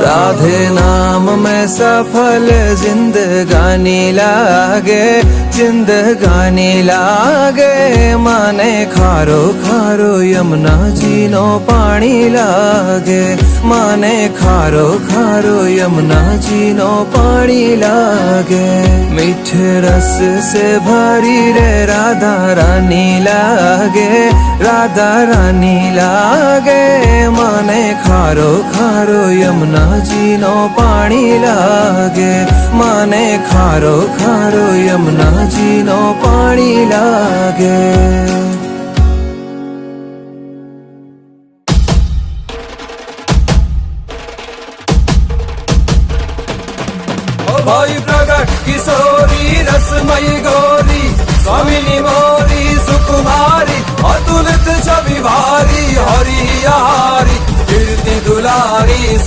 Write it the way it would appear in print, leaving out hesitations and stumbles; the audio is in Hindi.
राधे नाम में सफल जिंदगानी लागे, जिंदगानी लागे। माने खारो खारो यमुना जी नो पानी लागे, माने खारो खारो यमुना जी नो पानी लागे। मीठे रस से भरी रे राधा रानी लागे, राधा रानी लागे। माने खारो खारो यमुना जी नो पानी लागे, माने खारो खारो यमुना जी नो पानी लागे। भाई प्रगट किशोरी रसमयी गौरी, स्वामिनी मोरी सुकुमारी, अतुलित छवि भारी, हरि हारी कीर्ति दुलारी।